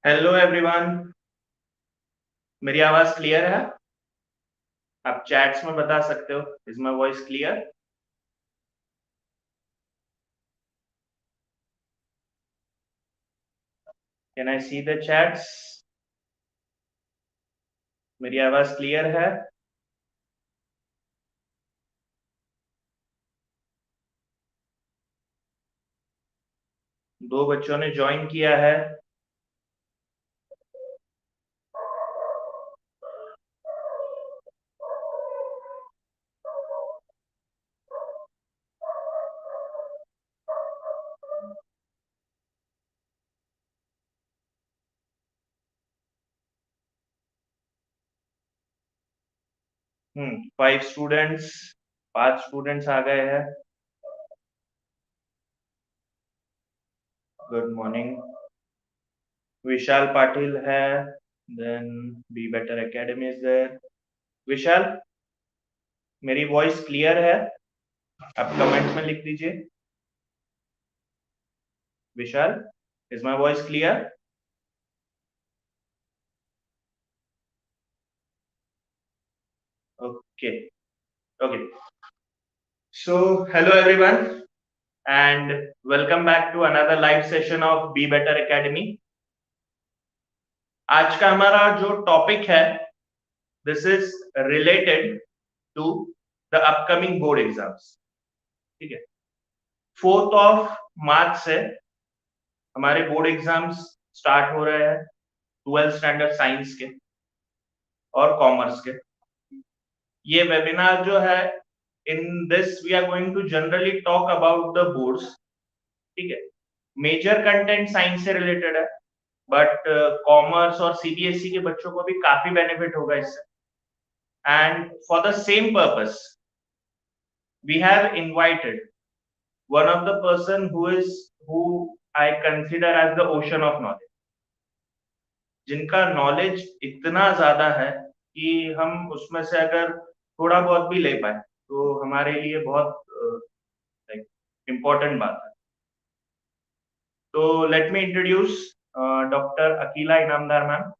Hello everyone. मेरी आवाज clear है? आप चैट्स में बता सकते हो, is my voice clear? Can I see the chats? मेरी आवाज क्लियर है? दो बच्चों ने ज्वाइन किया है। 5 स्टूडेंट्स, 5 स्टूडेंट्स आ गए हैं। Good morning. विशाल पाटिल है, then Be Better Academy is there. Vishal, मेरी वॉइस क्लियर है? आप कमेंट्स में लिख दीजिए। Vishal, is my voice clear? Okay, okay. So hello everyone and welcome back to another live session of Be Better Academy। आज का हमारा जो टॉपिक है, this is related to the upcoming board exams. ठीक है, 4th ऑफ मार्च से हमारे board exams start हो रहे हैं, 12th स्टैंडर्ड साइंस के और कॉमर्स के। ये वेबिनार जो है, in this we are going to generally talk about the boards. ठीक है, मेजर कंटेंट साइंस से रिलेटेड है, बट कॉमर्स और सीबीएसई के बच्चों को भी काफी बेनिफिट होगा इससे। And for the same purpose we have invited one of the person who I consider as the ocean of knowledge, जिनका नॉलेज इतना ज्यादा है कि हम उसमें से अगर थोड़ा बहुत भी ले पाए तो हमारे लिए बहुत इम्पोर्टेंट बात है। तो let me introduce doctor Akila Inamdar ma'am.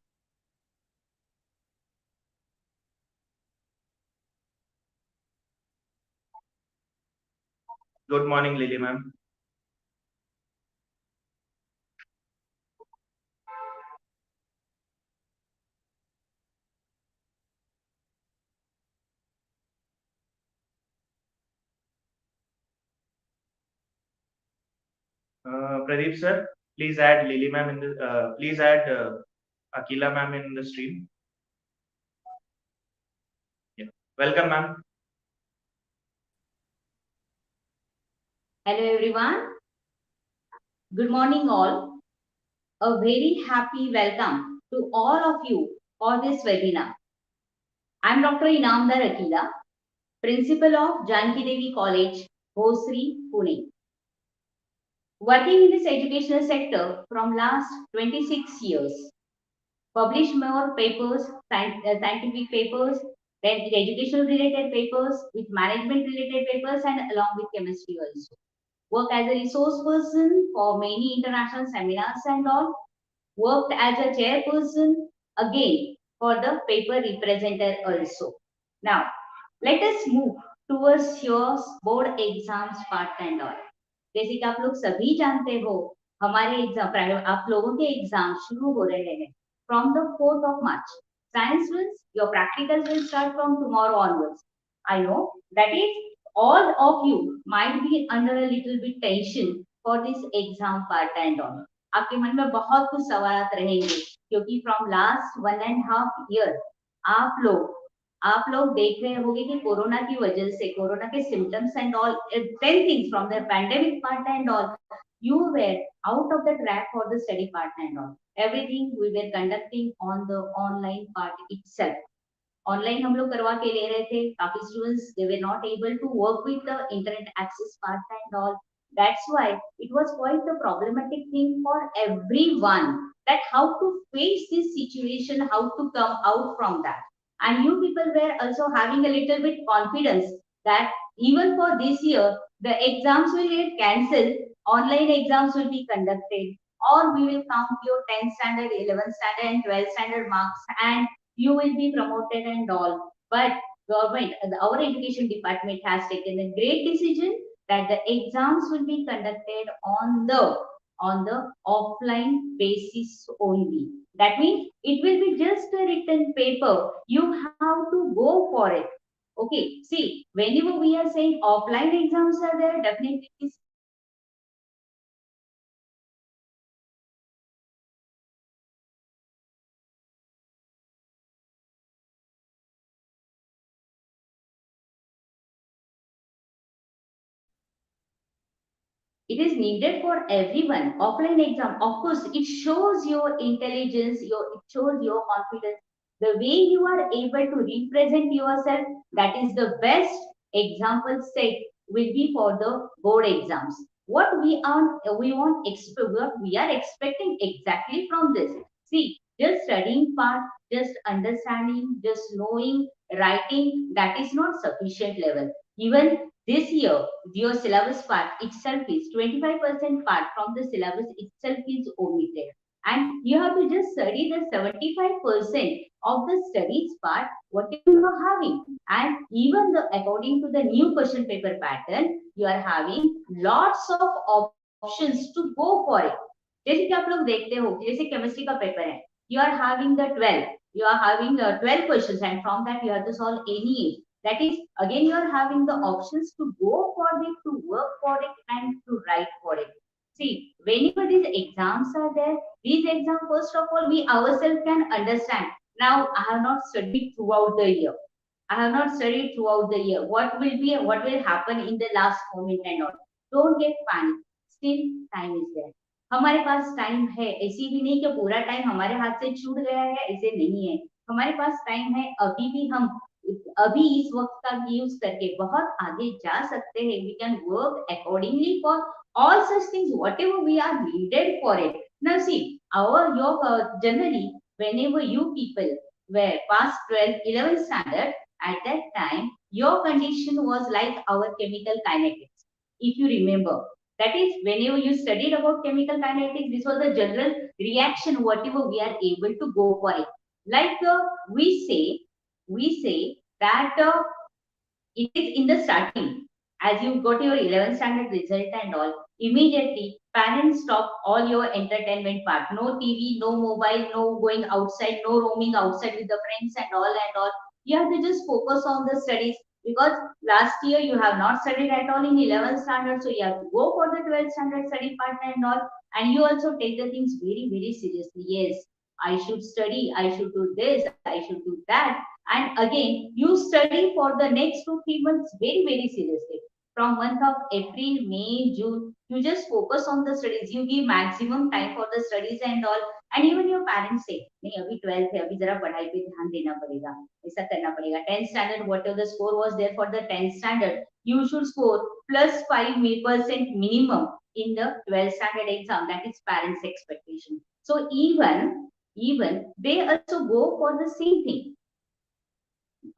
Good morning lily ma'am. Pradeep sir, please add Lily ma'am in the please add Akila ma'am in the stream. Yeah. Welcome ma'am. Hello everyone. Good morning all. A very happy welcome to all of you for this webinar. I am Dr. Inamdar Akila, Principal of Janki Devi College, Bhosri, Pune. Working in this educational sector from last 26 years. Published more papers, scientific papers, then educational related papers, with management related papers and along with chemistry also. Work as a resource person for many international seminars and all. Worked as a chairperson again for the paper representative also. Now, let us move towards your board exams part and all. जैसे कि आप लोग सभी जानते हो, हमारे exam आप लोगों के एग्जाम शुरू हो रहे हैं from the 4th of March. Science will, your practicals will start from tomorrow onwards. I know that is all of you might be under a little bit tension for this exam part and all. आपके मन में बहुत कुछ सवाल रहेंगे क्योंकि from last 1.5 year आप लोग देख रहे होंगे कि कोरोना की वजह से कोरोना के symptoms and all 10 things from the pandemic part and all you were out of the track for the study part and all. Everything we were conducting on the online part itself. Online हम लोग करवा के ले रहे थे, काफी students they were not able to work with the internet access part and all. That's why it was quite a problematic thing for everyone that how to face this situation, how to come out from that. And you people were also having a little bit confidence that even for this year, the exams will get cancelled, online exams will be conducted. or we will count your 10th standard, 11th standard and 12th standard marks and you will be promoted and all. But government, our education department has taken a great decision that the exams will be conducted on the offline basis only. That means it will be just a written paper. You have to go for it. Okay, see, whenever we are saying offline exams are there, definitely it is needed for everyone. Offline exam, of course, it shows your intelligence, it shows your confidence. The way you are able to represent yourself, that is the best example set will be for the board exams. What we are expecting exactly from this. See, just studying part, just understanding, just knowing, writing, that is not sufficient level. Even this year, your syllabus part itself is 25% part from the syllabus itself is omitted. And you have to just study the 75% of the studies part, what you are having. And even according to the new question paper pattern, you are having lots of options to go for it. जैसे कि आप लोग देखते हो जैसे chemistry का paper है you are having the 12 you are having 12 questions and from that you have to solve any. That is, again, you are having the options to go for it, to work for it, and to write for it. See, whenever these exams are there, these exams, first of all, we ourselves can understand. Now, I have not studied throughout the year. I have not studied throughout the year. What will happen in the last moment and all. Don't get panic. Still, time is there. हमारे पास time है, ऐसी भी नहीं कि पूरा time हमारे हाथ से छूट गया है, ऐसे नहीं है. हमारे पास टाइम है, अभी इस वक्त का यूज करके बहुत आगे जा सकते हैं. We can work accordingly for all such things whatever we are needed for it. Now see, your generally whenever you people were past 12 11th standard, at that time your condition was like our chemical kinetics, if you remember. That is, whenever you studied about chemical kinetics, this was the general reaction whatever we are able to go for it. Like we say that it is in the starting, as you got your 11th standard result and all, immediately parents stop all your entertainment part. No TV, no mobile, no going outside, no roaming outside with the friends and all and all. You have to just focus on the studies because last year you have not studied at all in 11th standard, so you have to go for the 12th standard study part and all. And you also take the things very, very seriously. Yes, I should study, I should do this, I should do that. And again, you study for the next 2 3 months very, very seriously. From month of April, May, June, you just focus on the studies. You give maximum time for the studies and all. And even your parents say, नहीं अभी 12th है, अभी जरा पढ़ाई पे ध्यान देना पड़ेगा, ऐसा करना पड़ेगा. 10th standard, whatever the score was there for the 10th standard, you should score +5% minimum in the 12th standard exam. That is parents' expectation. So even they also go for the same thing.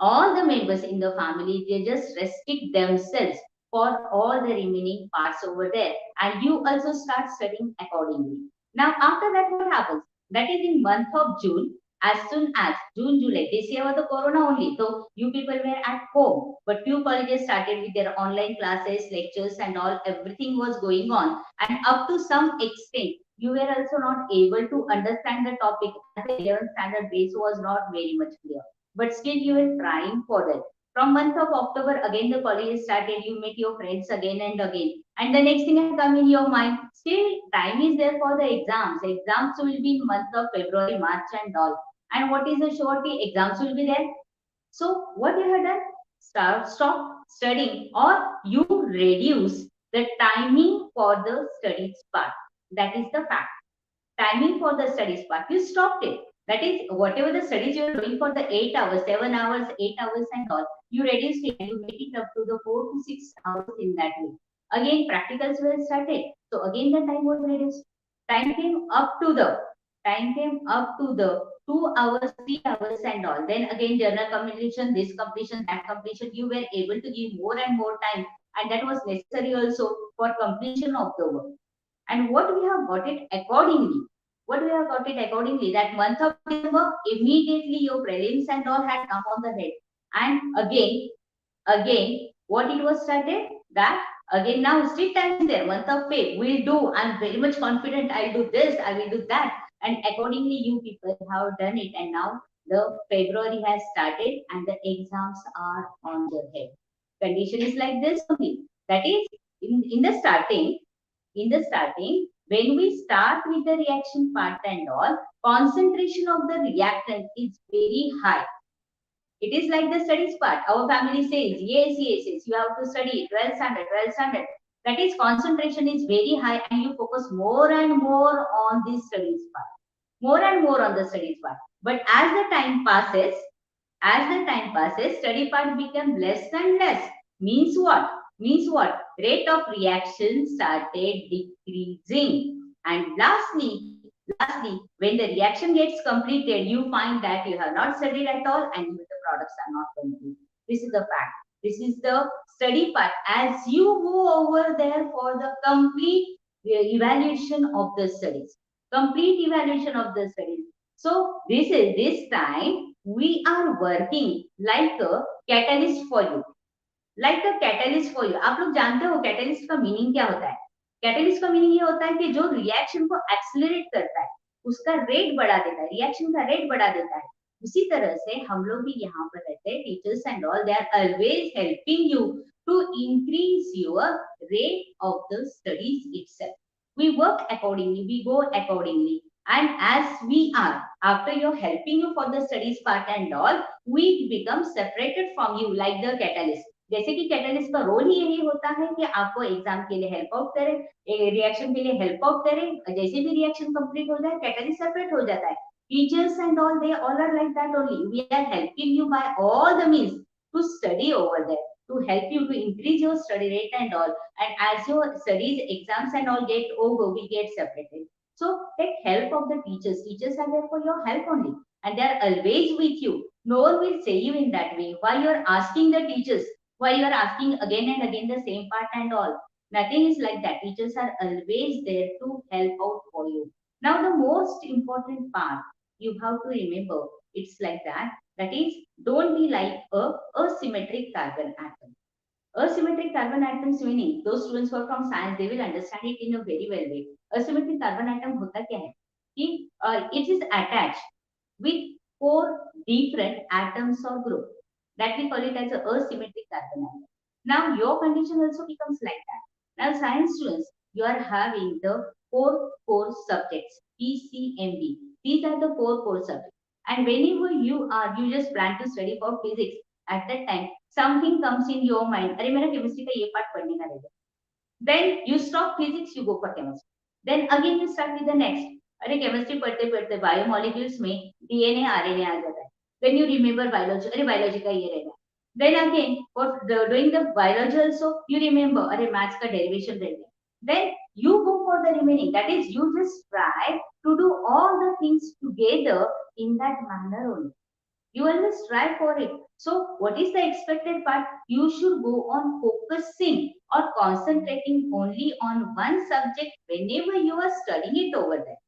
All the members in the family, they just restrict themselves for all the remaining parts over there, and you also start studying accordingly. Now after that, what happens? That is in month of June. As soon as June, July, this year was the corona only, so you people were at home, but few colleges started with their online classes, lectures and all. Everything was going on, and up to some extent you were also not able to understand the topic as the 11th standard base was not very much clear, but still you were trying for that. From month of October, again the college started, you meet your friends again and again. And the next thing has come in your mind, still time is there for the exams. Exams will be in month of February, March and all. And what is the surety? Exams will be there. So what you have done? Stop studying or you reduce the timing for the studies part. That is the fact. Timing for the studies part, you stopped it. That is, whatever the studies you are doing for the 8 hours, 7 hours, 8 hours and all, you reduced it and you make it up to the 4 to 6 hours in that way. Again, practicals were started. So again, the time was reduced. Time came up to the 2 hours, 3 hours and all. Then again, journal completion, this completion, that completion, you were able to give more and more time. And that was necessary also for completion of the work. and what we have got it accordingly. What we have got it accordingly, that month of December, immediately your prelims and all had come on the head. And again, what it was started, that again now strict time is there, month of Feb, we'll do, I'm very much confident, I'll do this, I will do that. And accordingly, you people have done it. And now the February has started and the exams are on the head. Condition is like this only. That is, in the starting, when we start with the reaction part and all, concentration of the reactant is very high. It is like the studies part. Our family says, yes, yes, yes, you have to study 12 standard, 12 standard. That is, concentration is very high and you focus more and more on this studies part. More and more on the studies part. But as the time passes, study part becomes less and less. Means what? Rate of reaction started decreasing. And lastly, when the reaction gets completed, you find that you have not studied at all and the products are not complete. This is the fact. This is the study part. As you go over there for the complete evaluation of the studies. So this time we are working like a catalyst for you. आप लोग जानते हो catalyst का meaning क्या होता है? Catalyst का meaning ये होता है कि जो रिएक्शन को एक्सेलरेट करता है, उसका रेट बढ़ा देता है, रिएक्शन का रेट बढ़ा देता है. उसी तरह से हम लोग भी यहाँ पर रहते हैं, teachers and all, they are always helping you to increase your rate of the studies itself. We work accordingly, we go accordingly, and as we are, after you're helping you for the studies part and all, we become separated from you like the catalyst. जैसे कि catalyst का role ही यही होता है कि आपको exam के लिए हेल्प आउट करे, रिएक्शन के लिए हेल्प आउट करे. जैसे भी रिएक्शन कंप्लीट हो जाए, कैटलिस्ट सेपरेट हो जाता है. Teachers and all, they all are like that only. We are helping you by all the means to study over there, to help you to increase your study rate and all. And as your studies, exams and all get over, we get separated. So take help of the teachers. Teachers are there for your help only, and they are always with you. No one will say you in that way. Why you are asking the teachers? Why you are asking again and again the same part and all? Nothing is like that. Teachers are always there to help out for you. Now the most important part you have to remember, it's like that. That is, don't be like a asymmetric carbon atom. Asymmetric carbon atoms meaning, those students who are from science, they will understand it in a very well way. Asymmetric carbon atom होता क्या है कि it is attached with 4 different atoms or group. That we call it as a asymmetric carbon atom. Now your condition also becomes like that. Now science students, you are having the 4 core subjects, PCMB. These are the 4 core subjects. And whenever you just plan to study for physics, at that time something comes in your mind, अरे मेरा chemistry का ये part पढ़ने का रहेगा. Then you stop physics, you go for chemistry. Then again you start with the next. अरे chemistry पढ़ते पढ़ते बायोमोलिक्यूल्स में DNA RNA आ जाता है. Then you remember biology, अरे biology का ये रहेगा. Then again for doing the biology also you remember, अरे maths का derivation रहेगा. Then you go for the remaining. That is, you just try to do all the things together in that manner only. You always try for it. So what is the expected part? You should go on focusing or concentrating only on one subject whenever you are studying it over there.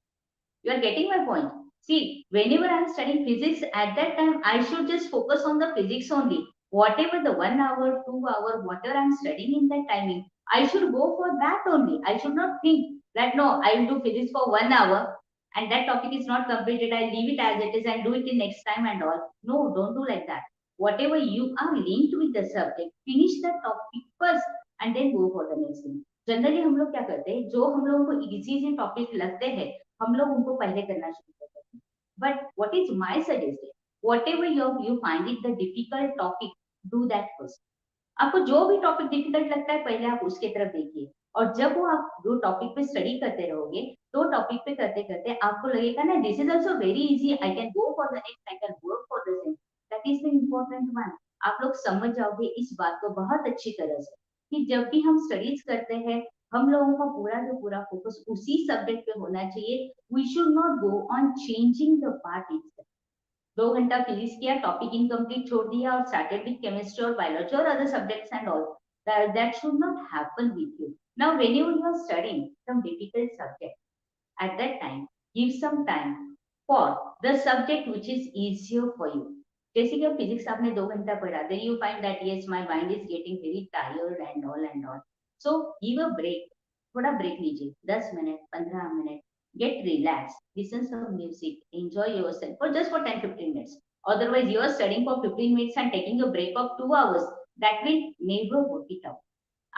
You are getting my point? See, whenever I am studying physics, at that time I should just focus on the physics only. Whatever the 1 hour, 2 hour, whatever I am studying in that timing, I should go for that only. I should not think that no, I will do physics for 1 hour and that topic is not completed, I leave it as it is and do it in next time and all. No, don't do like that. Whatever you are linked with the subject, finish the topic first and then go for the next thing. Generally हम लोग क्या करते हैं, जो हम लोगों को easy topic लगते हैं हम लोग उनको पहले करना शुरू करते हैं. But what is my suggestion, whatever you find it the difficult topic, do that first. आपको जो भी टॉपिक डिफिकल्ट लगता है पहले आप उसके तरफ देखिए, और जब वो आप जो टॉपिक पे स्टडी करते रहोगे तो टॉपिक पे करते करते आपको लगेगा ना this is also very easy, I can go for the next, I can work for the same. That is the important one. आप लोग समझ जाओगे इस बात को बहुत अच्छी तरह से कि जब भी हम स्टडीज करते हैं हम लोगों का पूरा फोकस उसी सब्जेक्ट पे होना चाहिए. We should not go on changing the part itself. 2 घंटा फिजिक्स किया, टॉपिक इनकम्प्लीट छोड़ दिया और स्टार्टेड विद केमिस्ट्री और बायोलॉजी और other subjects and all. That should not happen with you. Now, whenever you are studying some difficult subject, at that time, give some time for the subject which is easier for you. जैसे कि physics आपने 2 घंटा पढ़ा, then you find that yes, my mind is getting very tired and all and all. So give a break. थोड़ा break लीजिए, 10 minute, 15 minute, get relaxed, listen some music, enjoy yourself for just for 10-15 minutes. Otherwise, you are studying for 15 minutes and taking a break of 2 hours. That will never work it out.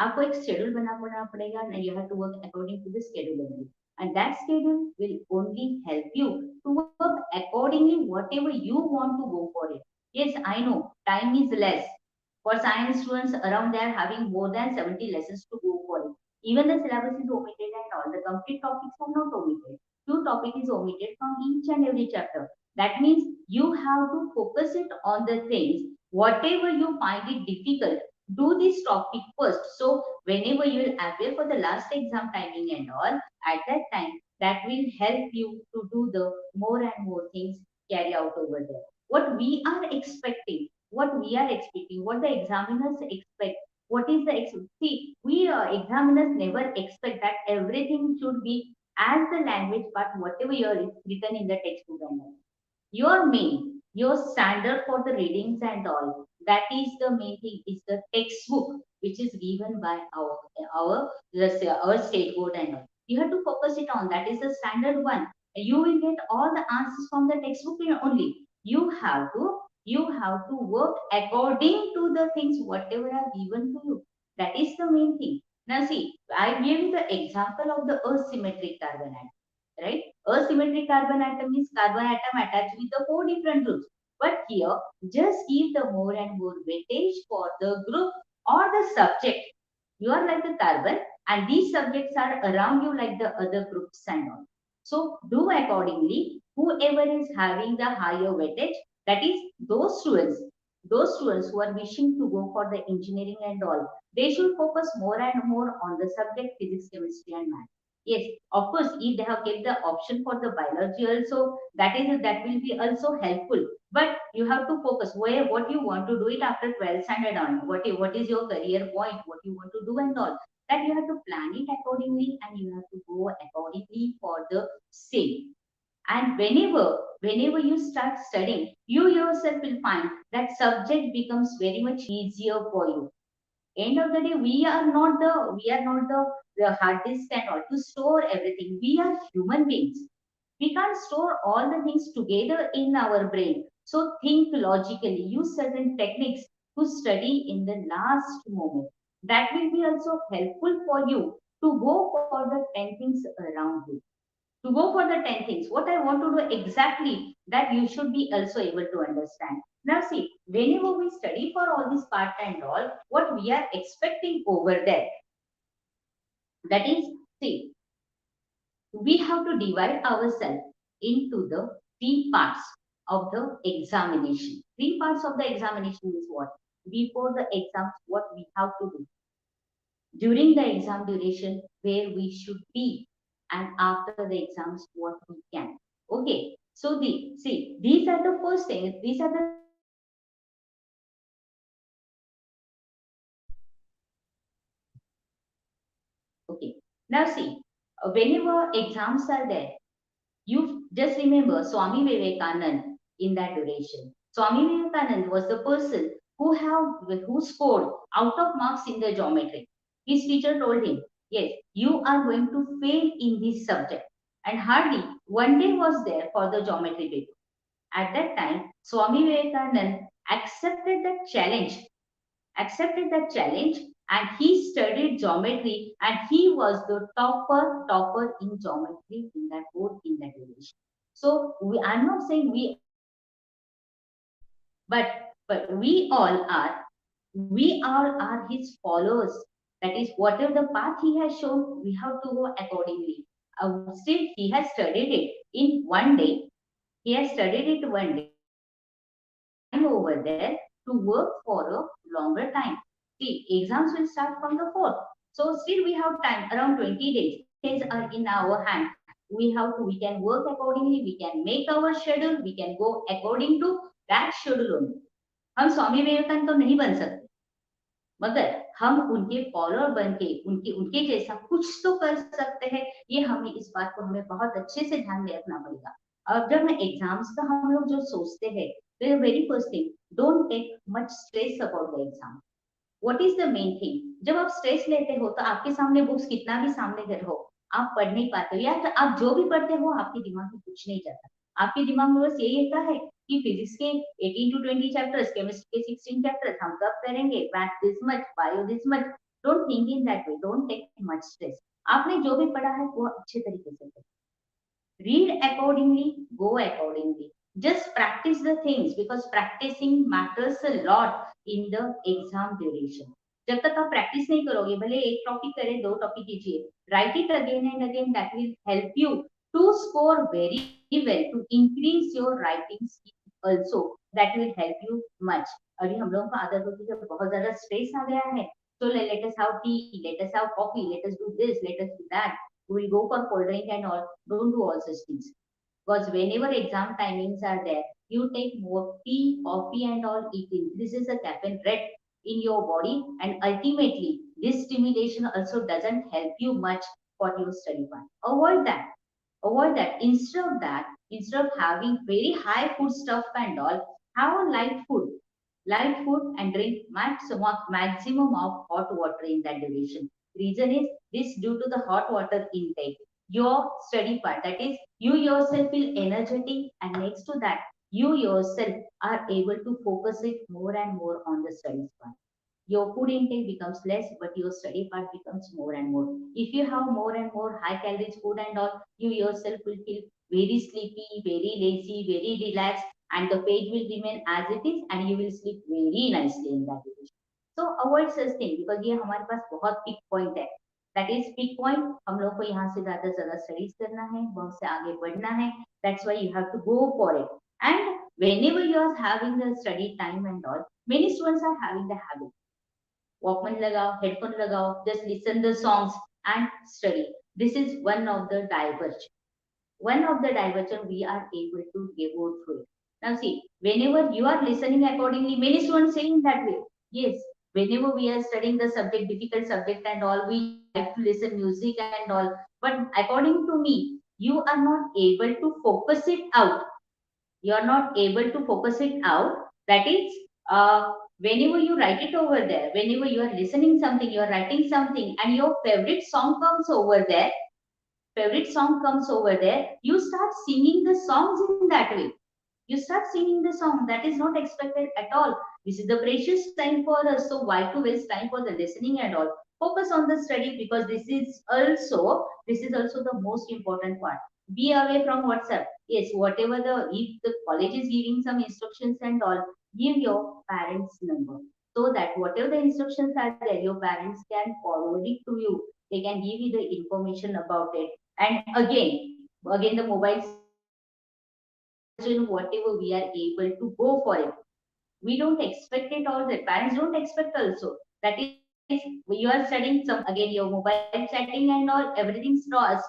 आपको एक schedule बनाना पड़ेगा and you have to work according to the schedule only. And that schedule will only help you to work accordingly whatever you want to go for it. Yes, I know time is less. For science students around they are having more than 70 lessons to go for it. Even the syllabus is omitted and all the complete topics are not omitted. Few topic is omitted from each and every chapter. That means you have to focus it on the things whatever you find it difficult, do this topic first. So whenever you will appear for the last exam timing and all, at that time, that will help you to do the more and more things carry out over there. What we are expecting, what the examiners expect, what is the see, we examiners never expect that everything should be as the language, but whatever you are written in the textbook and all. Your main, your standard for the readings and all, that is the main thing, is the textbook which is given by our let's say our state board and all. You have to focus it on that is the standard one. You will get all the answers from the textbook only. You have to work according to the things whatever are given to you. That is the main thing. Now see, I gave you the example of the asymmetric carbon atom, right? Asymmetric carbon atom means carbon atom attached with the 4 different groups. But here, just give the more and more weightage for the group or the subject. You are like the carbon, and these subjects are around you like the other groups and all. So do accordingly. Whoever is having the higher weightage, that is those students who are wishing to go for the engineering and all, they should focus more and more on the subject physics, chemistry, and math. Yes, of course, if they have kept the option for the biology also, that will be also helpful. But you have to focus where what you want to do it after 12th standard on. What is your career point? What you want to do and all. That you have to plan it accordingly and you have to go accordingly for the same. And whenever you start studying, you yourself will find that subject becomes very much easier for you. End of the day, we are not the hard disk and all to store everything. We are human beings. We can't store all the things together in our brain. So think logically, use certain techniques to study in the last moment. That will be also helpful for you to go for the 10 things around you. To go for the 10 things, what I want to do exactly, that you should be also able to understand. Now see, whenever we study for all this part and all, what we are expecting over there, that is, see, we have to divide ourselves into the 3 parts of the examination. 3 parts of the examination is what? Before the exams, what we have to do. During the exam duration, where we should be, and after the exams, what we can. Okay, so these are the first things. These are the okay. Now see, whenever exams are there, you just remember Swami Vivekanand in that duration. Swami Vivekanand was the person who scored out of marks in the geometry. His teacher told him, yes, you are going to fail in this subject. And hardly one day was there for the geometry paper. At that time, Swami Vivekanand accepted that challenge, and he studied geometry, and he was the topper in geometry in that board in that duration. So I'm not saying but we all are his followers. That is, whatever the path he has shown, we have to go accordingly. Still, he has studied it in one day. He has studied it one day. Time over there to work for a longer time. See, exams will start from the 4th. So still we have time, around 20 days. 20 days are in our hand. We can work accordingly, we can make our schedule, we can go according to that schedule only. हम स्वामी विवेकानंद तो नहीं बन सकते. मगर हम उनके follower बन के उनके जैसा कुछ तो कर सकते हैं, ये हमें इस बात को हमें बहुत अच्छे से ध्यान में रखना पड़ेगा। अब जब मैं एग्जाम्स का हम लोग जो सोचते हैं, तो very first thing, don't take much stress about the exam. What is the main thing, जब आप स्ट्रेस लेते हो तो आपके सामने बुक्स कितना भी सामने रहो, आप पढ़ नहीं पाते हो, या फिर आप जो भी पढ़ते हो आपके दिमाग में कुछ नहीं जाता। आपके दिमाग में बस यही रहता है कि फिजिक्स के 18 टू 20 चैप्टर्स, केमिस्ट्री के 16 चैप्टर्स हम कब करेंगे, math this much, bio this much. Don't think in that way, don't take much stress. आपने जो भी पढ़ा है वो अच्छे तरीके से करो। Read accordingly, go accordingly. Just practice the things because practicing matters a lot in the exam duration. जब तक आप प्रैक्टिस नहीं करोगे, भले एक टॉपिक करें, दो टॉपिक कीजिए, write it again and again, that will help you to score very well, to increase your writing skill also, that will help you much. अभी हम लोगों को आदत होती है, बहुत ज्यादा स्ट्रेस आ गया है, so let us have tea, let us have coffee, let us do this, let us do that, we will go for cold drink and all. Don't do all such things, because whenever exam timings are there, you take more tea, coffee and all, it increases the caffeine rate in your body, and ultimately this stimulation also doesn't help you much for your study part. Avoid that, avoid that. Instead of that, instead of having very high food stuff and all, have a light food and drink maximum of hot water in that duration. Reason is this: due to the hot water intake, your study part, that is you yourself feel energetic, and next to that you yourself are able to focus it more and more on the studies part. Your food intake becomes less, but your study part becomes more and more. If you have more and more high calories food and all, you yourself will feel very sleepy, very lazy, very relaxed, and the page will remain as it is, and you will sleep very nicely in that position. So avoid such thing, because ये हमारे पास बहुत pick point है। That is pick point, हम लोग को यहाँ से ज्यादा स्टडीज करना है, बहुत से आगे बढ़ना है। That's why you have to go for it. And whenever you are having the study time and all, many students are having the habit, Walkman lagao, headphone lagao, just listen the songs and study. This is one of the diversion. One of the diversion we are able to go through it. Now see, whenever you are listening accordingly, many students saying that way. Yes, whenever we are studying the subject, difficult subject and all, we like to listen music and all. But according to me, you are not able to focus it out. You are not able to focus it out. That is, whenever you write it over there, whenever you are listening something, you are writing something, and your favorite song comes over there, you start singing the songs in that way. You start singing the song. That is not expected at all. This is the precious time for us, so why to waste time for the listening and all? Focus on the study, because this is also the most important part. Be away from WhatsApp. Yes, whatever if the college is giving some instructions and all, give your parents number, so that whatever the instructions are there, your parents can forward it to you. They can give you the information about it. And again the mobile whatever we are able to go for it. We don't expect it all. The parents don't expect also. That is, you are studying some, again your mobile chatting and all, everything starts.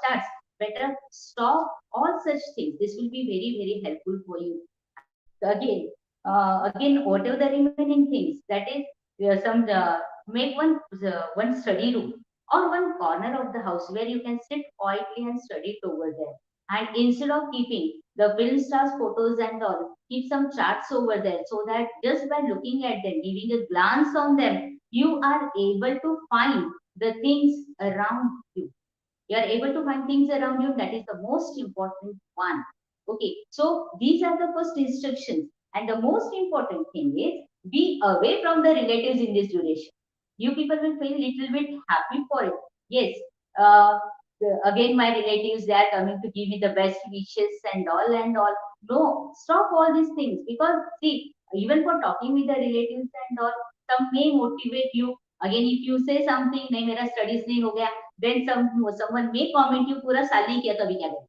Better stop all such things. This will be very helpful for you. And again, whatever the remaining things, that is, some make one study room or one corner of the house where you can sit quietly and study it over there. And instead of keeping the film stars photos and all, keep some charts over there, so that just by looking at them, giving a glance on them, you are able to find the things around you. You are able to find things around you. That is the most important one. Okay, so these are the first instructions. And the most important thing is, be away from the relatives in this duration. You people will feel little bit happy for it. Yes, again my relatives, they are coming to give me the best wishes and all and all. No, stop all these things, because see, even for talking with the relatives and all, some may motivate you. Again, if you say something, नहीं मेरा studies नहीं हो गया, then someone may comment you, पूरा साल नहीं किया तो अभी क्या करें?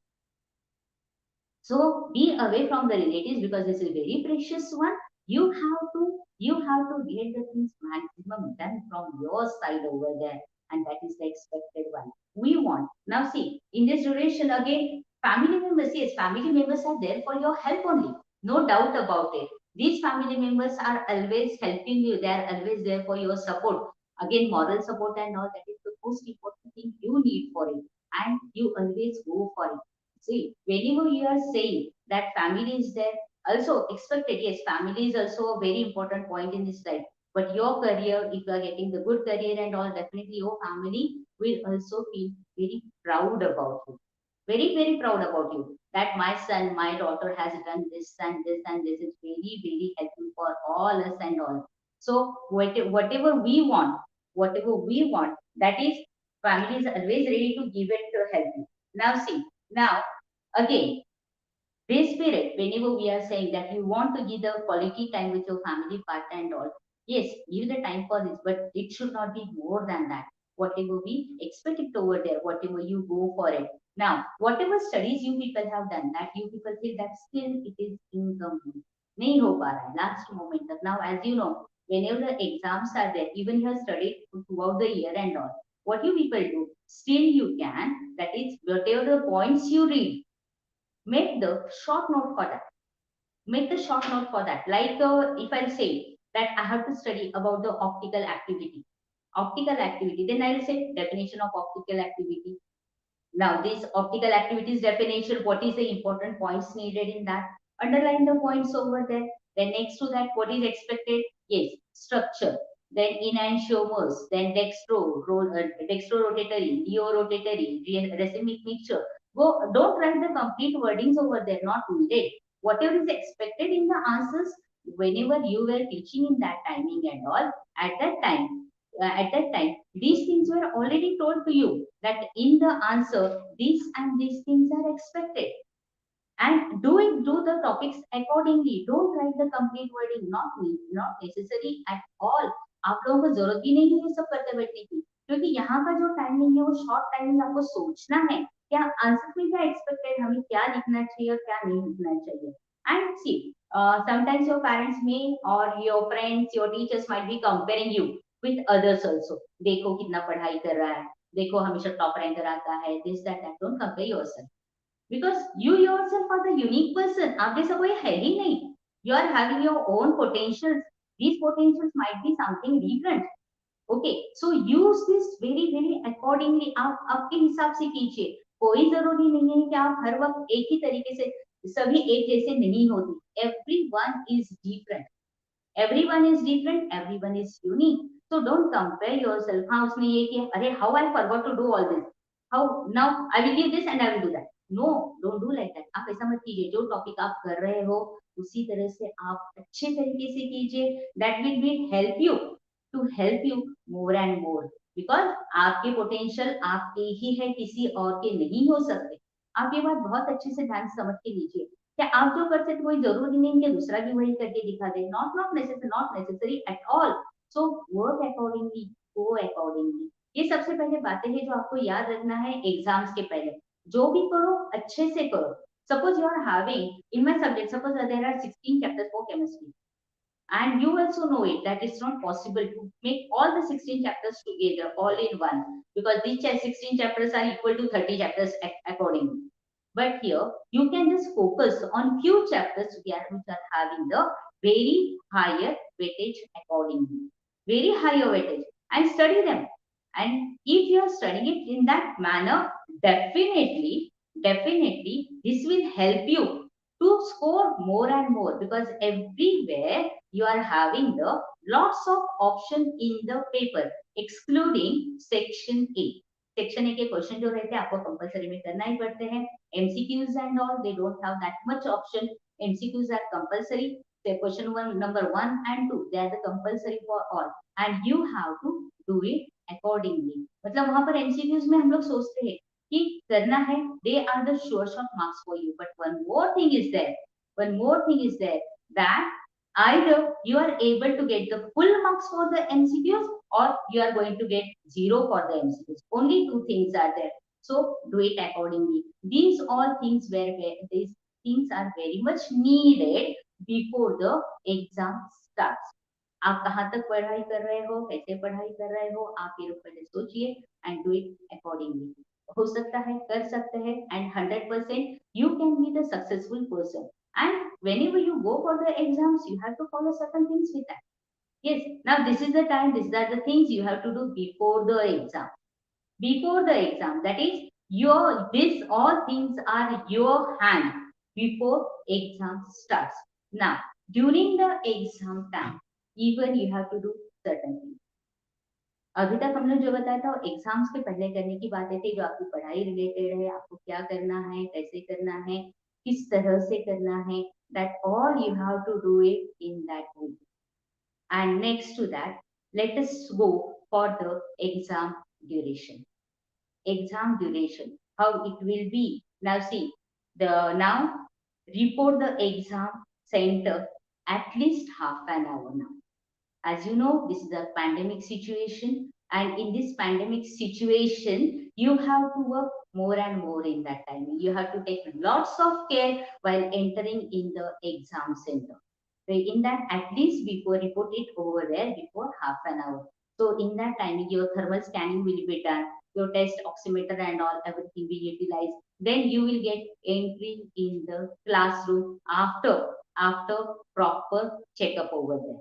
So be away from the relatives, because this is very precious one. You have to get the things maximum done from your side over there, and that is the expected one. We want. Now see, in this duration again, family members, yes, family members are there for your help only. No doubt about it. These family members are always helping you. They are always there for your support. Again, moral support and all, that is the most important thing you need for it. And you always go for it. See, whenever you are saying that family is there, also expected, yes, family is also a very important point in this life. But your career, if you are getting the good career and all, definitely your family will also feel very proud about you. Very, very proud about you. That my son, my daughter has done this and this and this is very, very helpful for all us and all. So whatever we want, that is family is always ready to give it to help you. Now see, now again, this spirit, whenever we are saying that you want to give the quality time with your family partner and all, yes, give the time for this, but it should not be more than that. Whatever we expect it over there, whatever you go for it. Now, whatever studies you people have done, that you people feel that still it is incomplete. नहीं हो पा रहा है last moment तक. Now, as you know, whenever the exams are there, even you have studied throughout the year and all, what you people do, still you can, that is, whatever the points you read, make the short note for that. Make the short note for that. Like if I'll say that I have to study about the optical activity. Optical activity, then I'll say definition of optical activity. Now, this optical activities definition, what is the important points needed in that? Underline the points over there. Then next to that, what is expected? Yes, structure. Then enantiomers, then dextrorotatory, neorotatory, racemic mixture. Go, don't write the complete wordings over there, not needed. Whatever is expected in the answers, whenever you were teaching in that timing and all, at that time, these things were already told to you that in the answer, these and these things are expected. And do the topics accordingly. Don't write the complete wording, not necessary at all. आप लोगों को जरूरत भी नहीं है ये सब करते बैठने की, क्योंकि यहाँ का जो टाइमिंग है वो शॉर्ट टाइमिंग, आपको सोचना है क्या आंसर में क्या एक्सपेक्टेड, हमें क्या लिखना चाहिए और क्या नहीं लिखना चाहिए. And see, sometimes your parents may or your friends, your teachers might be comparing you with others also. देखो कितना पढ़ाई कर रहा है, देखो हमेशा टॉप रैंकर आता है, this that that. Don't compare yourself, because you yourself are the unique person. आप जैसा कोई है ही नहीं. You are having your own potentials. These potentials might be something different. Okay, so use this very very accordingly. आप आपके हिसाब से कीजिए. कोई जरूरी नहीं है कि आप हर वक्त एक ही तरीके से, सभी एक जैसे नहीं होती. Everyone is different. Everyone is different, everyone is unique. So don't compare yourself. हाँ उसने ये किया, अरे how I forgot to do all this. How now I will give this and I will do that. No, don't do like that. आप ऐसा मत कीजिए. जो टॉपिक आप कर रहे हो उसी तरह से आप अच्छे तरीके से कीजिए. That will be help you more and more. Because आपके पोटेंशियल आपके ही है, किसी और के नहीं हो सकते. आप ये बात बहुत अच्छे से ध्यान समझ के लीजिए. क्या आप जो करते थे कोई जरूरी नहीं कि दूसरा भी वही करके दिखा दे. Not necessary at all. So work accordingly, go accordingly. ये सबसे पहले बातें हैं जो आपको याद रखना है एग्जाम्स के पहले. जो भी करो अच्छे से करो. Suppose you are having in my subject, suppose there are 16 chapters for chemistry, and you also know it that it's not possible to make all the 16 chapters together all in one, because these 16 chapters are equal to 30 chapters accordingly. But here you can just focus on few chapters which are having the very higher weightage accordingly, very higher weightage, and study them. And if you are studying it in that manner, definitely this will help you to score more and more, because everywhere you are having the lots of option in the paper excluding section A. Section A के question जो रहते हैं आपको compulsory में करना ही पड़ते हैं. MCQs and all, they don't have that much option. MCQs are compulsory. Question number 1 and 2, they are the compulsory for all, and you have to do it accordingly. मतलब वहां पर एमसीक्यूज में हम लोग सोचते हैं कि करना है, they are the sure shot marks for you. But one more thing is there, that either you are able to get the full marks for the MCQs or you are going to get 0 for the MCQs. Only two things are there. So do it accordingly. These things are very much needed before the exam starts. आप कहाँ तक पढ़ाई कर रहे हो, कैसे पढ़ाई कर रहे हो, आप ये लोग पहले सोचिए and do it accordingly. हो सकता है, कर सकते हैं, and 100% you can be the successful person. And whenever you go for the exams, you have to follow certain things with that. Yes, now this is the time, these are the things you have to do before the exam. Before the exam, that is your, this all things are your hand before exam starts. Now, during the exam time, even you have to do certain things. अभी तक हमने जो बताया था वो exams के पहले करने की बातें थी, जो आपकी पढ़ाई रिलेटेड है, आपको क्या करना है, कैसे करना है, किस तरह से करना है, that all you have to do it in that way. And next to that, let us go for the exam duration. Exam duration, how it will be. Now see, the now report the exam center at least half an hour now. As you know, this is a pandemic situation, and in this pandemic situation, you have to work more and more in that time. You have to take lots of care while entering in the exam center. So in that, at least before report it over there before half an hour. So in that time, your thermal scanning will be done, your test oximeter and all everything be utilized. Then you will get entry in the classroom after proper checkup over there.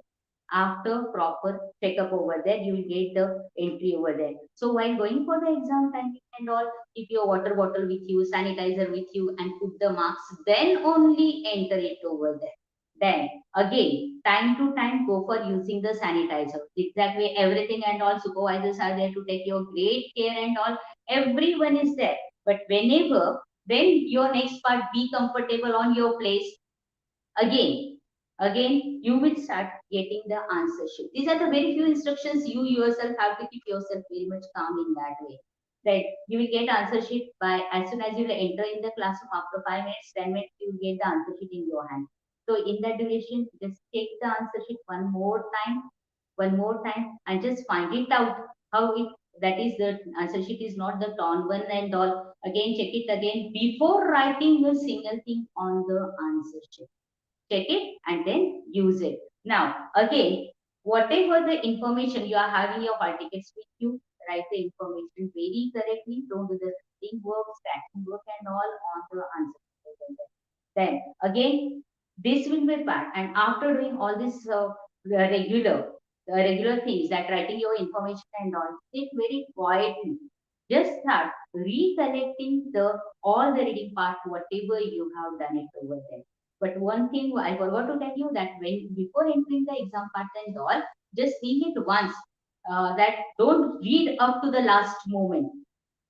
After proper checkup over there, you will get the entry over there. So while going for the exam timing and all, keep your water bottle with you, sanitizer with you, and put the marks, then only enter it over there. Then again, time to time, go for using the sanitizer. Exact way, everything and all supervisors are there to take your great care and all. Everyone is there. But whenever, when your next part, be comfortable on your place. Again, you will start getting the answer sheet. These are the very few instructions. You yourself have to keep yourself very much calm in that way. Right? You will get answer sheet by as soon as you enter in the classroom. After 5 minutes, 10 minutes, you will get the answer sheet in your hand. So in that duration, just take the answer sheet one more time, and just find it out how it, that is the answer sheet is not the torn one and all. Again, check it again before writing a single thing on the answer sheet. Check it and then use it. Now, again, whatever the information you are having your hall tickets with you, write the information very correctly. Don't do the reading work, stacking work and all on the answer. Then, again, this will be part. And after doing all this regular things that writing your information and all, sit very quietly. Just start recollecting the all the reading part, whatever you have done it over there. But one thing I forgot to tell you that when before entering the exam part and all, just think it once. That don't read up to the last moment.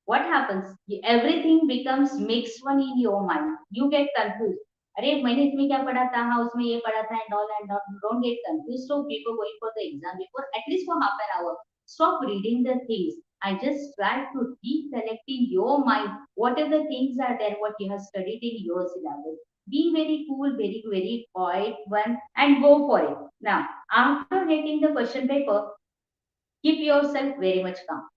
What happens? Everything becomes mixed one in your mind. You get confused. अरे मैंने इसमें क्या पढ़ा था, हाँ उसमें ये पढ़ा था and all. Don't get confused. So before going for the exam, before at least for half an hour, stop reading the things and just try to recollect in your mind whatever things are there, what you have studied in your syllabus. Be very cool, very quiet one, and go for it. Now, after getting the question paper, keep yourself very much calm.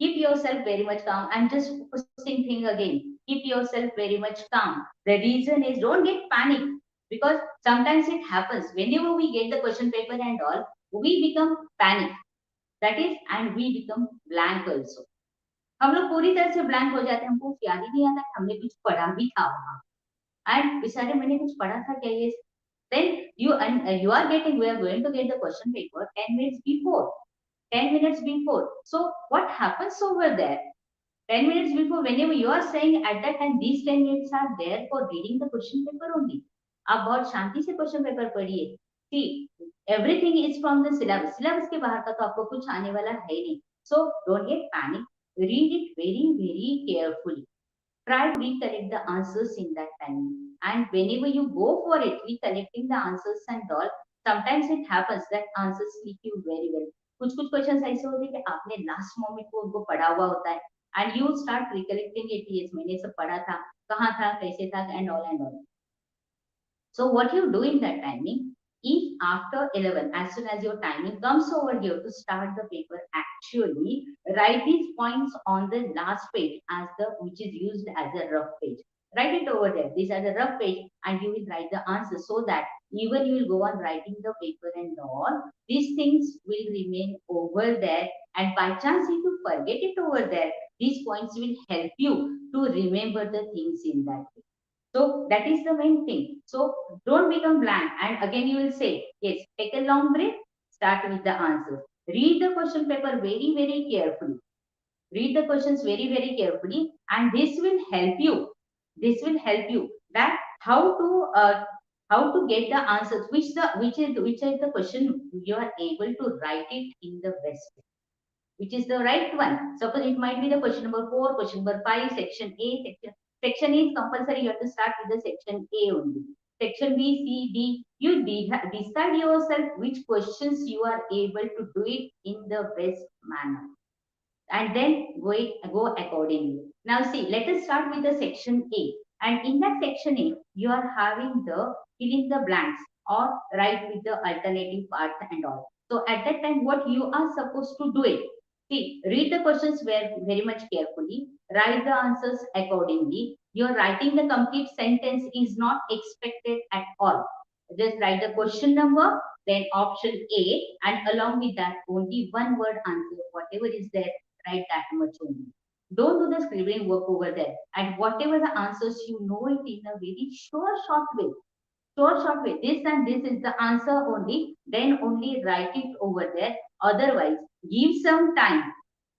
Keep yourself very much calm, and just posting thing again. Keep yourself very much calm. The reason is don't get panic, because sometimes it happens whenever we get the question paper and all, we become panic. That is, and we become blank also. हम लोग पूरी तरह से blank हो जाते हैं, हमको याद ही नहीं आता कि हमने कुछ पढ़ा भी था वहां, and बेचारे मैंने कुछ पढ़ा था क्या ये. Then you are getting, we are going to get the question paper 10 minutes before. 10 minutes before. So what happens over there? 10 minutes before, whenever you are saying at that time, these 10 minutes are there for reading the question paper only. आप बहुत शांति से question paper पढ़िए. See, everything is from the syllabus. Syllabus के बाहर का तो आपको कुछ आने वाला है नहीं. So don't get panic. Read it very carefully. Try to recollect the answers in that time. And whenever you go for it, recollecting the answers and all, sometimes it happens that answers click you very well. कुछ questions ऐसे होते हैं कि आपने last moment को उनको पढ़ा हुआ होता है, and you start recollecting it. Yes, मैंने सब पढ़ा था, कहाँ था, कैसे था, and all. So what you do in that timing, if after 11, as soon as your timing comes over here to start the paper, actually write these points on the last page as the which is used as a rough page. Write it over there. These are the rough page, and you will write the answer, so that even you will go on writing the paper and all, these things will remain over there. And by chance, if you forget it over there, these points will help you to remember the things in that way. So that is the main thing. So don't become blank. And again, you will say, yes, take a long breath, start with the answer. Read the question paper very, very carefully. Read the questions very, very carefully, and this will help you. This will help you that how to get the answers, which is the question you are able to write it in the best way, which is the right one. Suppose it might be the question number 4, question number 5, section A, section A is compulsory. You have to start with the section A only. Section B, C, D. You decide yourself which questions you are able to do it in the best manner, and then go accordingly. Now see, let us start with the section A. And in that section A, you are having the fill in the blanks or write with the alternative parts and all. So at that time, what you are supposed to do it. See, read the questions very much carefully, write the answers accordingly. Your writing the complete sentence is not expected at all. Just write the question number, then option A, and along with that, only one word answer, whatever is there, write that much only. Don't do the scribbling work over there. And whatever the answers, you know it in a very short way. Short way. This and this is the answer only. Then only write it over there. Otherwise, give some time.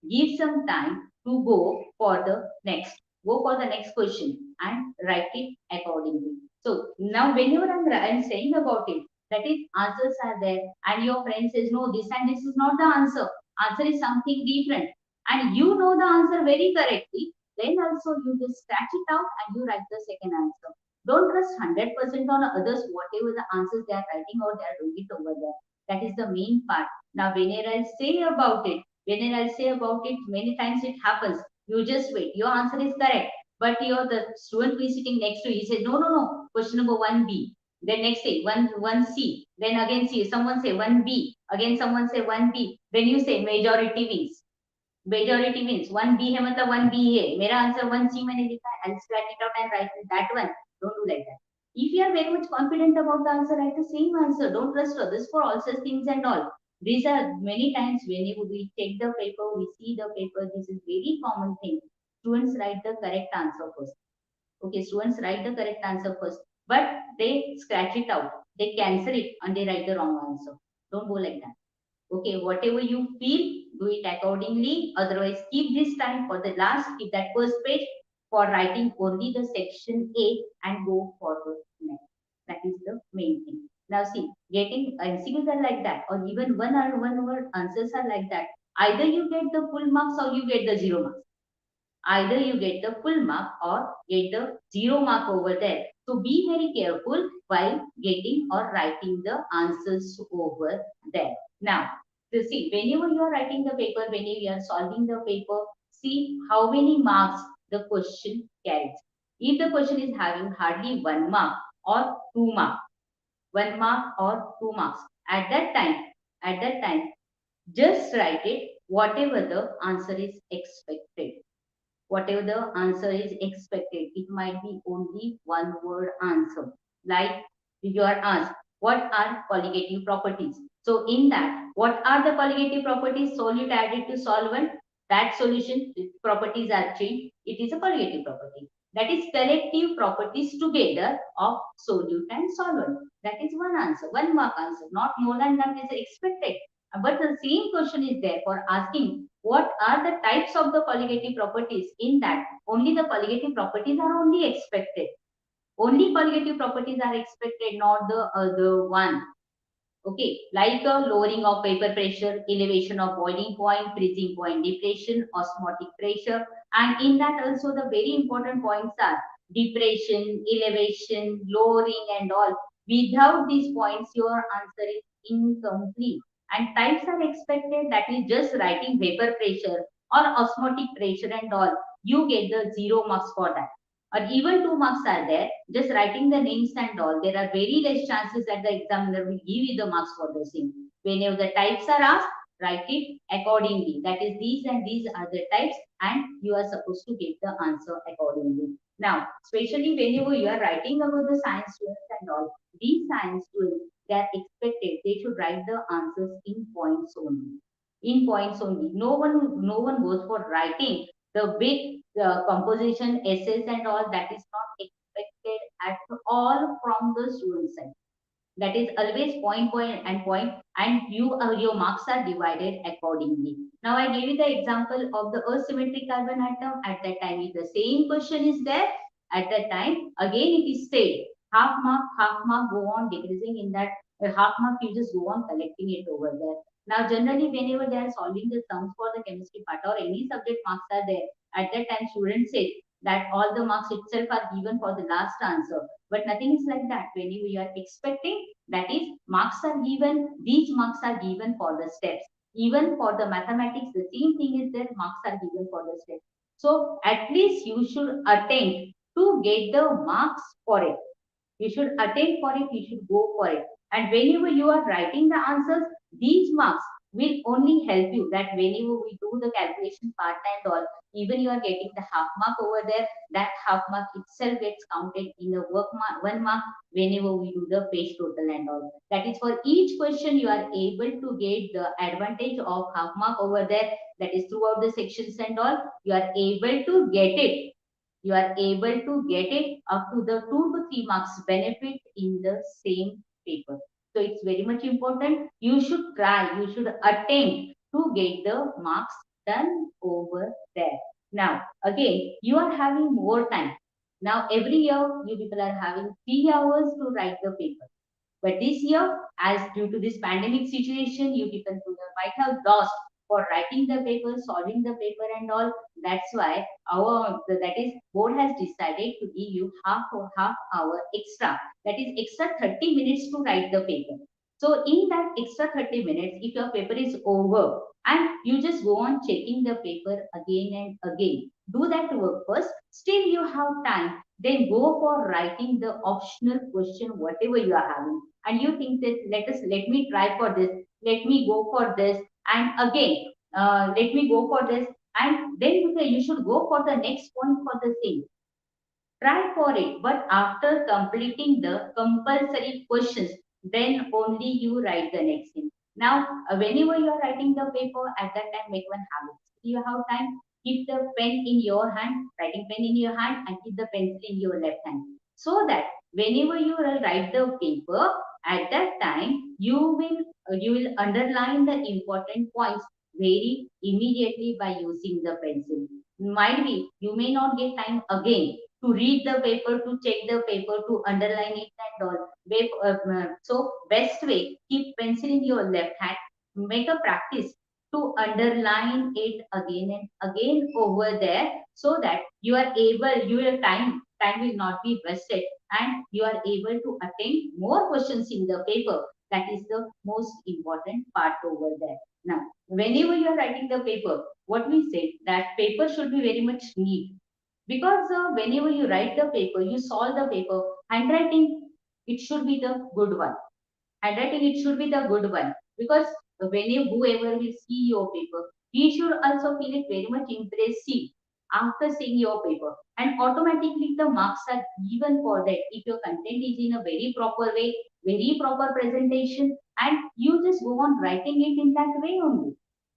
Give some time to go for the next. Go for the next question and write it accordingly. So now whenever I'm saying about it, that is answers are there and your friend says, no, this and this is not the answer. Answer is something different. And you know the answer very correctly. Then also you just scratch it out and you write the second answer. Don't trust 100% on others, whatever the answers they are writing or they are doing it over there. That is the main part. Now, whenever I say about it, many times it happens. You just wait. Your answer is correct. But the student who is sitting next to you, he says, no, no, no, question number 1B. Then next say 1C. Then again see, someone say 1B. Again someone say 1B. Then you say majority wins. Majority means 1B है मतलब 1B है. मेरा answer 1C मैंने लिखा है. I'll scratch it out and write that one. Don't do like that. If you are very much confident about the answer, write the same answer. Don't trust others for all such things and all. These are many times whenever we take the paper, we see the paper. This is very common thing. Students write the correct answer first. Okay, students write the correct answer first, but they scratch it out. They cancel it and they write the wrong answer. Don't go like that. Okay, whatever you feel, do it accordingly. Otherwise, keep this time for the last, keep that first page for writing only the section A and go forward next. That is the main thing. Now see, getting MCQs are like that, or even one word answers are like that. Either you get the full marks or you get the 0 marks. Either you get the full mark or get the 0 mark over there. So be very careful while getting or writing the answers over there. Now, to see, whenever you are writing the paper, whenever you are solving the paper, see how many marks the question carries. If the question is having hardly 1 mark or 2 mark, 1 mark or 2 marks, at that time, just write it whatever the answer is expected. Whatever the answer is expected, it might be only one word answer. Like you are asked, what are colligative properties? So in that, what are the colligative properties? Solute added to solvent, that solution properties are changed. It is a colligative property. That is collective properties together of solute and solvent. That is one answer, 1 mark answer, not more than that is expected. But the same question is there for asking what are the types of the colligative properties. In that, only the colligative properties are only expected. Only colligative properties are expected, not the other one. Okay, like a lowering of vapor pressure, elevation of boiling point, freezing point, depression, osmotic pressure. And in that also the very important points are depression, elevation, lowering and all. Without these points, your answer is incomplete. And types are expected, that is just writing vapor pressure or osmotic pressure and all. You get the 0 marks for that. Or even 2 marks are there, just writing the names and all. There are very less chances that the examiner will give you the marks for the same. Whenever the types are asked, write it accordingly. That is, these and these are the types, and you are supposed to get the answer accordingly. Now, especially whenever you are writing about the science students and all, these science students, they are expected, they should write the answers in points only. In points only. No one goes for writing the big composition essays and all. That is not expected at all from the student side. That is always point, and your marks are divided accordingly. Now I gave you the example of the asymmetric carbon atom. At that time, if the same question is there, at that time again it is said half mark go on decreasing in that half mark, you just go on collecting it over there. Now generally whenever they are solving the sums for the chemistry part or any subject marks are there, at that time students say that all the marks itself are given for the last answer, but nothing is like that. When you are expecting, that is marks are given, these marks are given for the steps. Even for the mathematics, the same thing is there, marks are given for the steps. So at least you should attempt to get the marks for it. You should attempt for it, you should go for it. And whenever you are writing the answers, these marks will only help you that whenever we do the calculation part and all, even you are getting the half mark over there, that half mark itself gets counted in the work mark, 1 mark whenever we do the page total and all. That is for each question you are able to get the advantage of half mark over there. That is throughout the sections and all, you are able to get it. You are able to get it up to the 2 to 3 marks benefit in the same paper. So it's very much important. You should try, you should attempt to get the marks done over there. Now, again, you are having more time. Now, every year, you people are having 3 hours to write the paper. But this year, as due to this pandemic situation, you people might have lost for writing the paper, solving the paper and all. That's why that is board has decided to give you half hour extra. That is extra 30 minutes to write the paper. So in that extra 30 minutes, if your paper is over and you just go on checking the paper again and again, do that work first. Still you have time. Then go for writing the optional question, whatever you are having. And you think that let me try for this, let me go for this, and again, let me go for this, and then you should go for the next point for the same. Try for it, but after completing the compulsory questions, then only you write the next thing. Now, whenever you are writing the paper, at that time, make one habit. You have time, keep the pen in your hand, writing pen in your hand, and keep the pencil in your left hand. So that whenever you will write the paper, at that time, you will underline the important points very immediately by using the pencil. Might be you may not get time again to read the paper, to check the paper, to underline it and all. So best way, keep pencil in your left hand, make a practice to underline it again and again over there, so that your time will not be wasted, and you are able to attempt more questions in the paper. That is the most important part over there. Now, whenever you are writing the paper, what we say that paper should be very much neat, because whenever you write the paper, you solve the paper, handwriting, it should be the good one. Handwriting, it should be the good one. Because whoever will see your paper, he should also feel it very much impressive after seeing your paper. And automatically the marks are given for that. If your content is in a very proper way, very proper presentation, and you just go on writing it in that way only.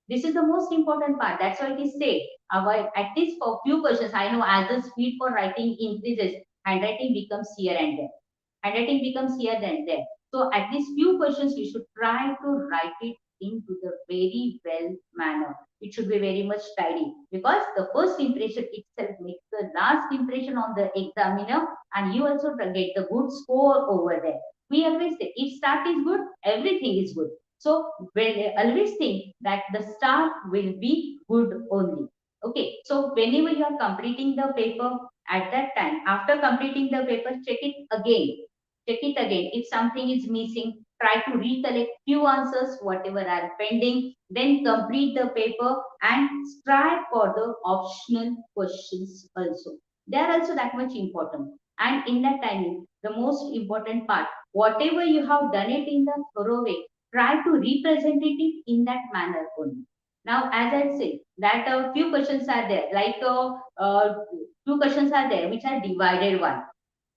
This is the most important part. That's why it is said. At least for few questions, I know as the speed for writing increases, handwriting becomes here and there. Handwriting becomes here and there. So at least few questions, you should try to write it into the very well manner. It should be very much tidy, because the first impression itself makes the last impression on the examiner, and you also get the good score over there. We always say if start is good, everything is good. So always think that the start will be good only. Okay, so whenever you are completing the paper, at that time, after completing the paper, check it again. Check it again. If something is missing, try to recollect few answers, whatever are pending, then complete the paper and strive for the optional questions also. They are also that much important. And in that timing, the most important part, whatever you have done it in the thorough way, try to represent it in that manner only. Now, as I said, that few questions are there, like few questions are there which are divided one.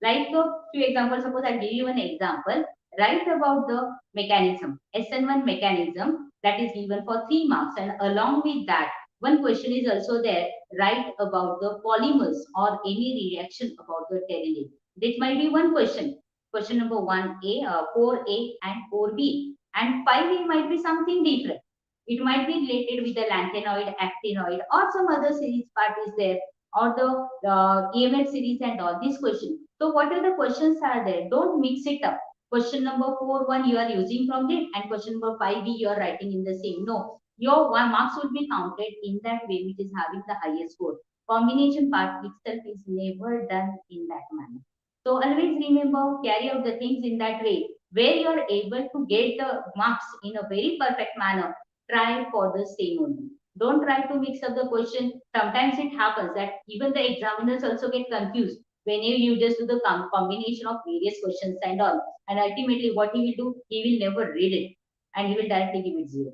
Like a few examples, suppose I give you an example, write about the mechanism, SN1 mechanism, that is given for 3 marks, and along with that, one question is also there, write about the polymers or any reaction about the pterylene. This might be one question. Question number 1A, 4A and 4B. And 5A might be something different. It might be related with the lanthanoid, actinoid, or some other series part is there, or the EMF series and all these questions. So whatever the questions are there, don't mix it up. Question number 4, 1 you are using from it, and question number 5B you are writing in the same. No, your one marks would be counted in that way, which is having the highest score. Combination part itself is never done in that manner. So always remember, carry out the things in that way where you are able to get the marks in a very perfect manner. Try for the same only. Don't try to mix up the question. Sometimes it happens that even the examiners also get confused when you just do the combination of various questions and all. And ultimately, what he will do, he will never read it and he will directly give it 0.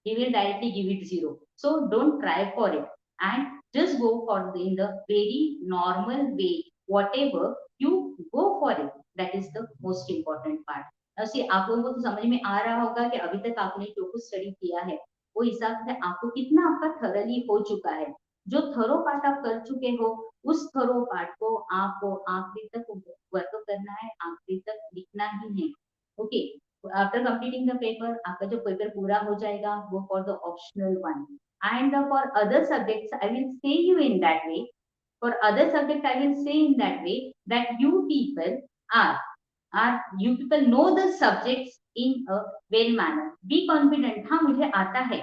He will directly give it 0. So don't try for it and just go for in the very normal way. Whatever you go for it, that is the most important part. Now see, आप लोगों को तो समझ में आ रहा होगा कि अभी तक आपने जो कुछ स्टडी किया है वो हिसाब से आपको कितना आपका थरली हो चुका है. जो थरो पार्ट आप कर चुके हो उस थरो पार्ट को आपको आखिरी तक वर्क करना है, आखिरी तक लिखना ही है. Okay, after completing the paper, आपका जो पेपर पूरा हो जाएगा वो for the optional one. And for other subjects, I will say you in that way. For other subjects, I will say in that way that are you people know the subjects in a well manner. Be confident. हाँ मुझे आता है.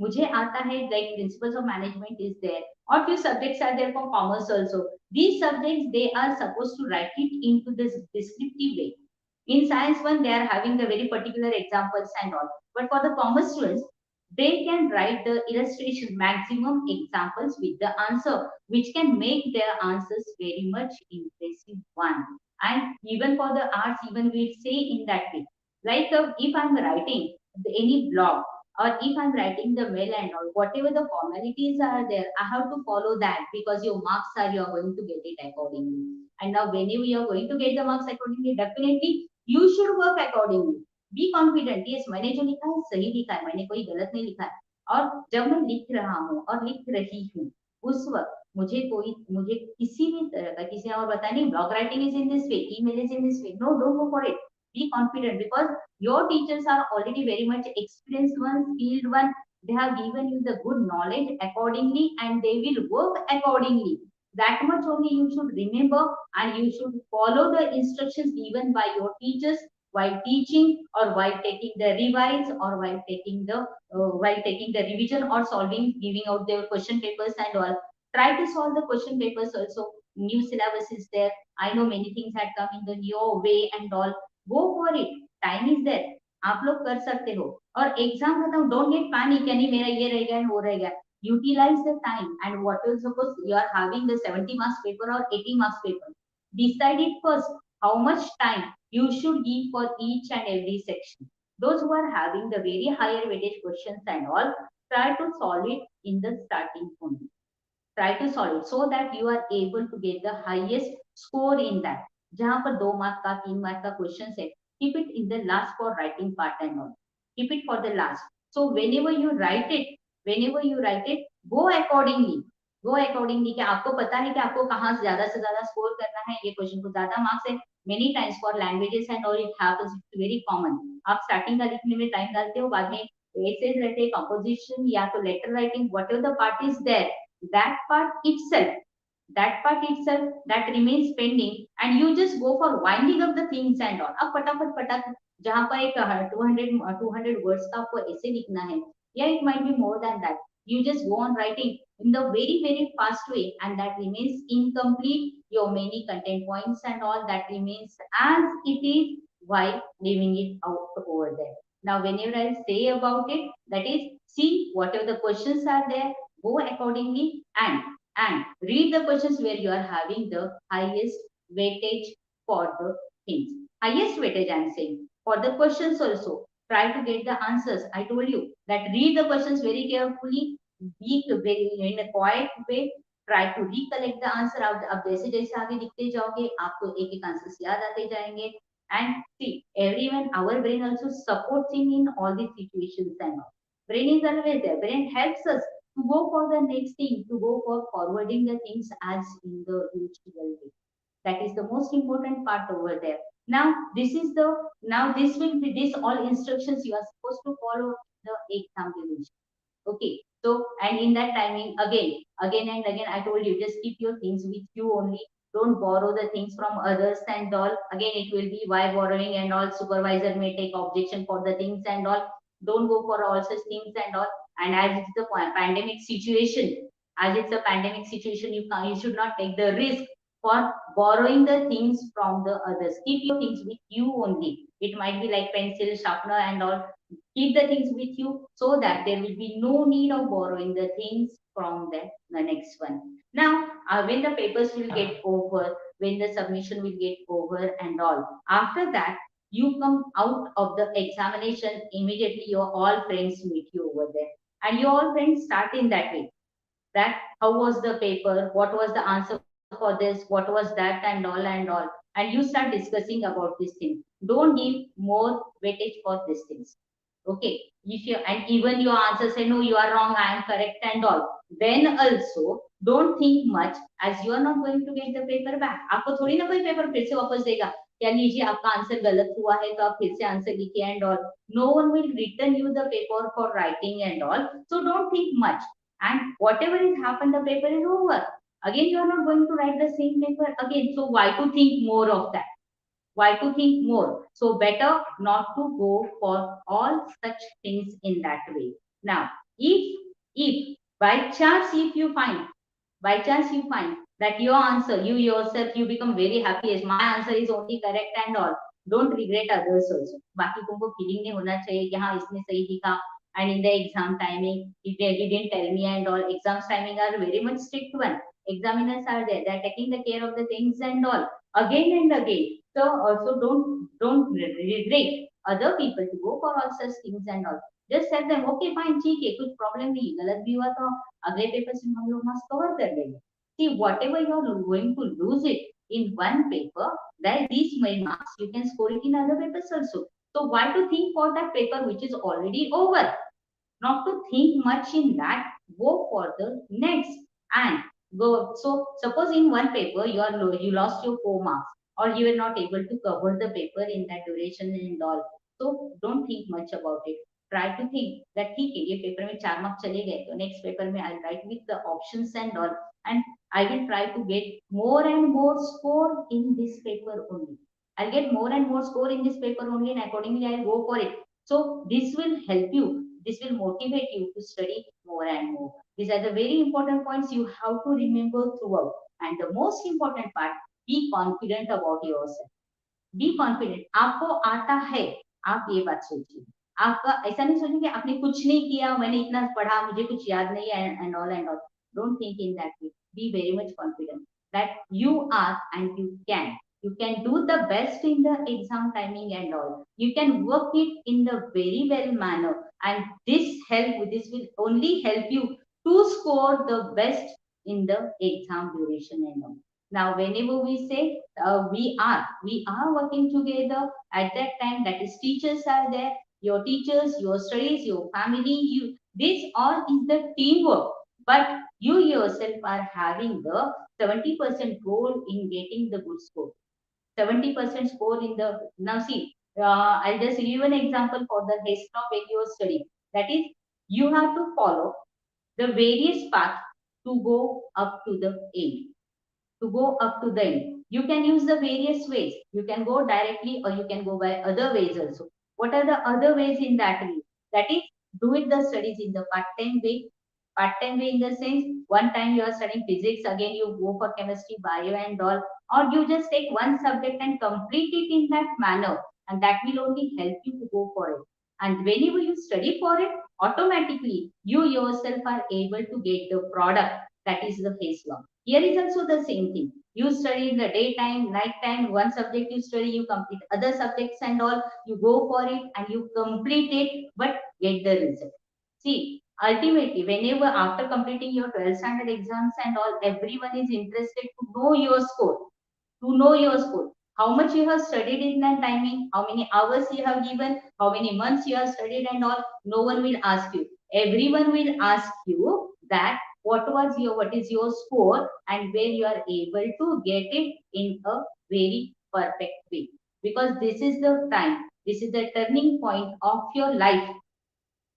मुझे आता है, like principles of management is there, or few subjects are there for commerce also. These subjects they are supposed to write it into this descriptive way. In science one, they are having the very particular examples and all. But for the commerce students, they can write the illustration maximum examples with the answer, which can make their answers very much impressive one. And even for the arts, even we say in that way. Like if I'm writing any blog or if I'm writing the mail and all, whatever the formalities are there, I have to follow that because your marks are you are going to get it accordingly. And now whenever you are going to get the marks accordingly, definitely you should work accordingly. Be confident, yes मैंने जो लिखा है सही लिखा है, मैंने कोई गलत नहीं लिखा है. और जब मैं लिख रहा हूँ और लिख रही हूँ उस वक्त मुझे किसी भी तरह का किसी और बताया नहीं blog writing is in this way, email is in this way. No, don't go for it. Be confident because your teachers are already very much experienced one, skilled one. They have given you the good knowledge accordingly and they will work accordingly. That much only you should remember and you should follow the instructions given by your teachers while teaching or while taking the revise or while taking the revision or solving, giving out their question papers and all. Try to solve the question papers also. New syllabus is there. I know many things had come in the new way and all. Go for it. Time is there. आप लोग कर सकते हो. और exam खत्म, don't get panic यानी मेरा ये रह गया वो रह गया. Utilize the time and what will suppose you are having the 70 marks paper or 80 marks paper. Decide it first. How much time you should give for each and every section. Those who are having the very higher weightage questions and all, try to solve it in the starting point. Try to solve it so that you are able to get the highest score in that. जहाँ पर 2 mark का 3 mark का question है, keep it in the last for writing part and all. Keep it for the last. So whenever you write it, go accordingly. Go accordingly कि आपको पता है कि आपको कहाँ से ज्यादा स्कोर करना है, ये क्वेश्चन को ज्यादा मार्क्स है. Many times for languages and all it happens, it's very common. आप स्टार्टिंग का लिखने में टाइम डालते हो, बाद में essays रहते, composition या तो letter writing, whatever the part is there, that part itself that remains pending and you just go for winding up the things and all. अब फटाफट फटाफट जहाँ पर एक 200 words का आपको ऐसे लिखना है, yeah it might be more than that, you just go on writing in the very fast way and that remains incomplete. Your many content points and all that remains as it is while leaving it out over there. Now whenever I say about it, that is see whatever the questions are there, go accordingly and read the questions where you are having the highest weightage for the things. Highest weightage I am saying. For the questions also, try to get the answers. I told you that read the questions very carefully, be very in a quiet way, try to recollect the answer. अब जैसे जैसे आगे लिखते जाओगे आपको एक एक answers याद आते जाएंगे. And see, everyone, our brain also supports in all these situations and all. Brain is always there. Brain helps us to go for the next thing, to go for forwarding the things as in the usual way. That is the most important part over there. Now this is the, now this will be, this all instructions you are supposed to follow the exam duration. Okay, so and in that timing, again and again, I told you, just keep your things with you only. Don't borrow the things from others and all. Again, it will be why borrowing and all. Supervisor may take objection for the things and all. Don't go for all such things and all. And as it's the pandemic situation, as it's a pandemic situation, you should not take the risk for borrowing the things from the others. Keep your things with you only. It might be like pencil, sharpener, and all. Keep the things with you so that there will be no need of borrowing the things from the next one. Now, when the papers will get over, when the submission will get over and all, after that, you come out of the examination, immediately your all friends meet you over there. And your all friends start in that way, that how was the paper, what was the answer for this, what was that, and all, and you start discussing about this thing. Don't give more weightage for these things. Okay, if you, and even your answer say no, you are wrong, I am correct and all, then also don't think much, as you are not going to get the paper back. आपको थोड़ी ना कोई paper फिर से वापस देगा, क्या लीजिए आपका आंसर गलत हुआ है तो आप फिर से आंसर लिखिए and all. No one will return you the paper for writing and all. So don't think much, and whatever has happened, the paper is over. Again, you are not going to write the same paper again. So why to think more of that? Why to think more? So better not to go for all such things in that way. Now, if by chance if you find, by chance you find that your answer, you yourself, you become very happy as my answer is only correct and all. Don't regret others also. बाकी तुमको feeling नहीं होना चाहिए कि हाँ इसने सही दिखा. And in the exam timing, he didn't tell me and all. Exams timing are very much strict one. Examiners are there. They are taking the care of the things and all again and again. So also don't regret other people to go for all such things and all. Just tell them okay fine ठीक है कुछ problem नहीं, गलत भी हुआ तो अगले paper से हम लोग मस्त कवर कर लेंगे. See, whatever you are going to lose it in one paper, that these many marks you can score it in other papers also. So why to think for that paper which is already over? Not to think much in that, go for the next and go. So suppose in one paper you are you lost your 4 marks, or you were not able to cover the paper in that duration and all. So don't think much about it. Try to think that ठीक है ये paper में 4 marks चले गए तो next paper में I'll write with the options and all, and I will try to get more and more score in this paper only. I'll get more and more score in this paper only, and accordingly I'll go for it. So this will help you. This will motivate you to study more and more. These are the very important points you have to remember throughout. And the most important part, be confident about yourself. Be confident. आपको आता है, आप ये बात सोचिए. आपका ऐसा नहीं सोचिए कि आपने कुछ नहीं किया, मैंने इतना पढ़ा, मुझे कुछ याद नहीं है and all and all. Don't think in that way. Be very much confident that you are and you can. You can do the best in the exam timing and all. You can work it in the very well manner, and this will only help you to score the best in the exam duration and all. Now whenever we say we are working together, at that time, that is teachers are there, your teachers, your studies, your family, you, this all is the teamwork. But you yourself are having the 70% role in getting the good score. 70% score in the, now see, I'll just give you an example for the desktop video study. That is, you have to follow the various paths to go up to the end. To go up to the end, you can use the various ways. You can go directly or you can go by other ways also. What are the other ways in that way? That is, do it the studies in the part-time way. Part-time way in the sense, one time you are studying physics, again you go for chemistry, bio and all, or you just take one subject and complete it in that manner, and that will only help you to go for it. And whenever you study for it, automatically you yourself are able to get the product, that is the phase law. Here is also the same thing. You study in the daytime, night time, one subject you study, you complete other subjects and all, you go for it and you complete it, but get the result. See, ultimately, whenever after completing your 12th standard exams and all, everyone is interested to know your score, to know your score. How much you have studied in that timing, how many hours you have given, how many months you have studied and all, no one will ask you. Everyone will ask you that what what is your score, and where you are able to get it in a very perfect way. Because this is the time, this is the turning point of your life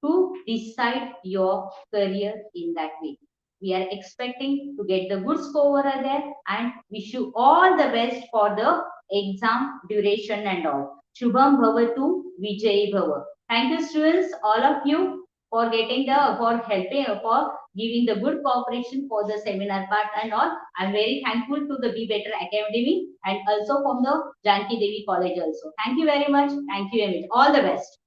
to decide your career in that way. We are expecting to get the good score over there, and wish you all the best for the exam duration and all. Shubham Bhavatu Vijay Bhava. Thank you, students, all of you, for getting for helping, for giving the good cooperation for the seminar part and all. I'm very thankful to the Be Better Academy and also from the Janki Devi College also. Thank you very much. Thank you very much. All the best.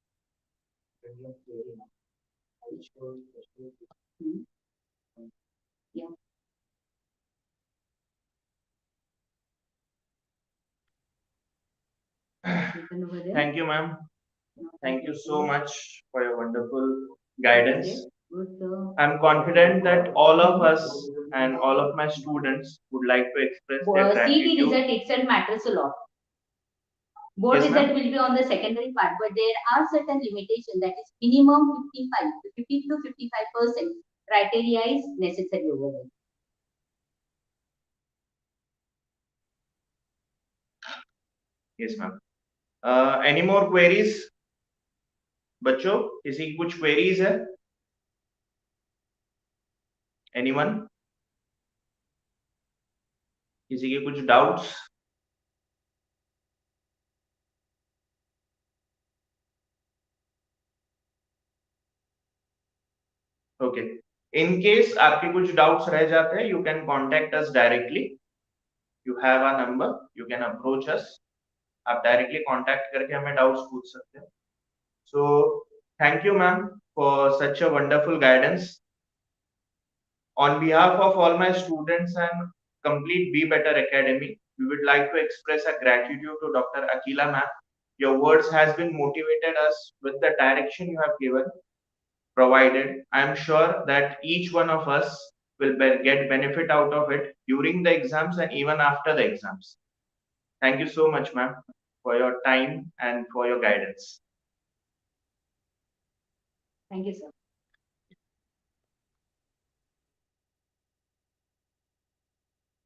Yeah. Thank you, ma'am. Thank you so much for your wonderful guidance. I'm confident that all of us and all of my students would like to express their CET gratitude. result itself matters a lot. Board Yes, result ma'am. will be on the secondary part, but there are certain limitations, that is minimum 50 to 55% criteria is necessary over there. Yes, ma'am. Any more queries? बच्चों किसी की कुछ queries है? Anyone? किसी के कुछ doubts? Okay. In case आपके कुछ doubts रह जाते हैं, you can contact us directly. You have our number. You can approach us. आप directly contact करके हमें doubts पूछ सकते हैं. So thank you, ma'am, for such a wonderful guidance. On behalf of all my students and complete Be Better Academy, we would like to express our gratitude to Dr. Akila ma'am. Your words has been motivated us with the direction you have given, provided. I am sure that each one of us will get benefit out of it during the exams and even after the exams. Thank you so much, ma'am, for your time and for your guidance. Thank you, sir.